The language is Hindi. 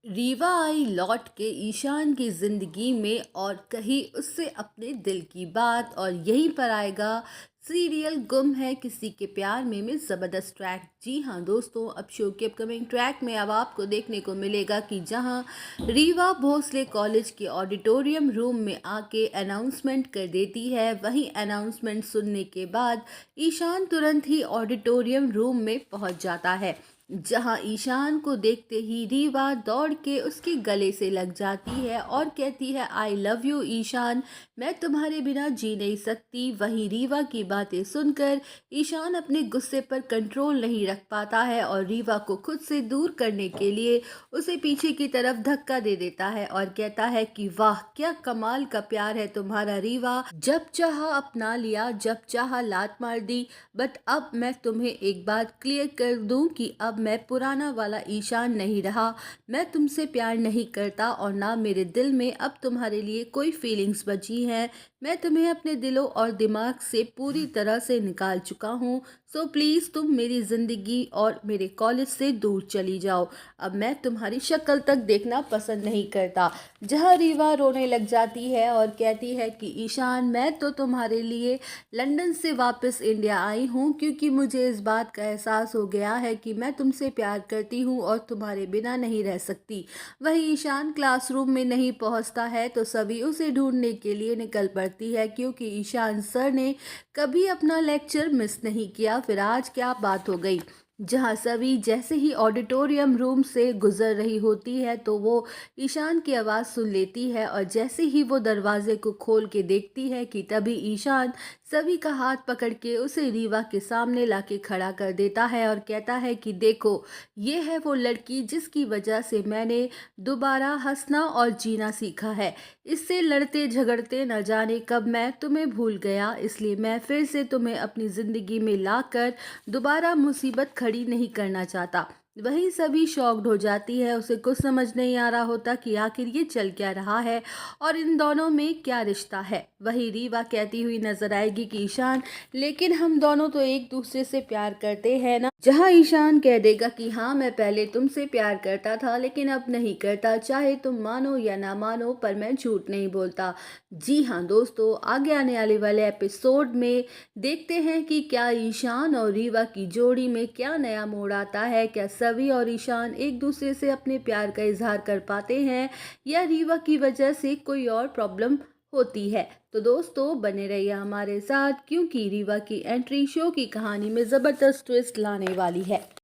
रीवा आई लौट के ईशान की जिंदगी में और कही उससे अपने दिल की बात और यहीं पर आएगा सीरियल गुम है किसी के प्यार में ज़बरदस्त ट्रैक। जी हाँ दोस्तों, अब शो के अपकमिंग ट्रैक में अब आपको देखने को मिलेगा कि जहां रीवा भोसले कॉलेज के ऑडिटोरियम रूम में आके अनाउंसमेंट कर देती है, वहीं अनाउंसमेंट सुनने के बाद ईशान तुरंत ही ऑडिटोरियम रूम में पहुंच जाता है। जहां ईशान को देखते ही रीवा दौड़ के उसके गले से लग जाती है और कहती है, आई लव यू ईशान, मैं तुम्हारे बिना जी नहीं सकती। वहीं रीवा की बातें सुनकर ईशान अपने गुस्से पर कंट्रोल नहीं रख पाता है और रीवा को खुद से दूर करने के लिए उसे पीछे की तरफ धक्का दे देता है और कहता है कि वाह क्या कमाल का प्यार है तुम्हारा रीवा, जब चाहा अपना लिया, जब चाहा लात मार दी। बट अब मैं तुम्हें एक बात क्लियर कर दूं कि अब मैं पुराना वाला ईशान नहीं रहा। मैं तुमसे प्यार नहीं करता और ना मेरे दिल में अब तुम्हारे लिए कोई फीलिंग्स बची हैं। मैं तुम्हें अपने दिलों और दिमाग से पूरी तरह से निकाल चुका हूँ। सो प्लीज़ तुम मेरी ज़िंदगी और मेरे कॉलेज से दूर चली जाओ। अब मैं तुम्हारी शक्ल तक देखना पसंद नहीं करता। जहाँ रीवा रोने लग जाती है और कहती है कि ईशान, मैं तो तुम्हारे लिए लंदन से वापस इंडिया आई हूँ क्योंकि मुझे इस बात का एहसास हो गया है कि मैं तुमसे प्यार करती हूँ और तुम्हारे बिना नहीं रह सकती। वही ईशान क्लासरूम में नहीं पहुँचता है तो सभी उसे ढूंढने के लिए निकल पड़ती है क्योंकि ईशान सर ने कभी अपना लेक्चर मिस नहीं किया। फिर आज क्या बात हो गई, जहाँ सभी जैसे ही ऑडिटोरियम रूम से गुजर रही होती है तो वो ईशान की आवाज़ सुन लेती है और जैसे ही वो दरवाजे को खोल के देखती है कि तभी ईशान सभी का हाथ पकड़ के उसे रीवा के सामने लाके खड़ा कर देता है और कहता है कि देखो, ये है वो लड़की जिसकी वजह से मैंने दोबारा हंसना और जीना सीखा है। इससे लड़ते झगड़ते न जाने कब मैं तुम्हें भूल गया, इसलिए मैं फिर से तुम्हें अपनी ज़िंदगी में लाकर दोबारा मुसीबत खड़ी नहीं करना चाहता। वहीं सभी शॉक्ड हो जाती है, उसे कुछ समझ नहीं आ रहा होता कि आखिर ये चल क्या रहा है और इन दोनों में क्या रिश्ता है। वही रीवा कहती हुई नजर आएगी कि ईशान, लेकिन हम दोनों तो एक दूसरे से प्यार करते हैं ना। जहां ईशान कह देगा कि हाँ, मैं पहले तुमसे प्यार करता था लेकिन अब नहीं करता, चाहे तुम मानो या ना मानो पर मैं झूठ नहीं बोलता। जी हाँ दोस्तों, आगे आने वाले एपिसोड में देखते हैं कि क्या ईशान और रीवा की जोड़ी में क्या नया मोड़ आता है। क्या सभी और ईशान एक दूसरे से अपने प्यार का इजहार कर पाते हैं या रीवा की वजह से कोई और प्रॉब्लम होती है। तो दोस्तों बने रहिए हमारे साथ क्योंकि रीवा की एंट्री शो की कहानी में ज़बरदस्त ट्विस्ट लाने वाली है।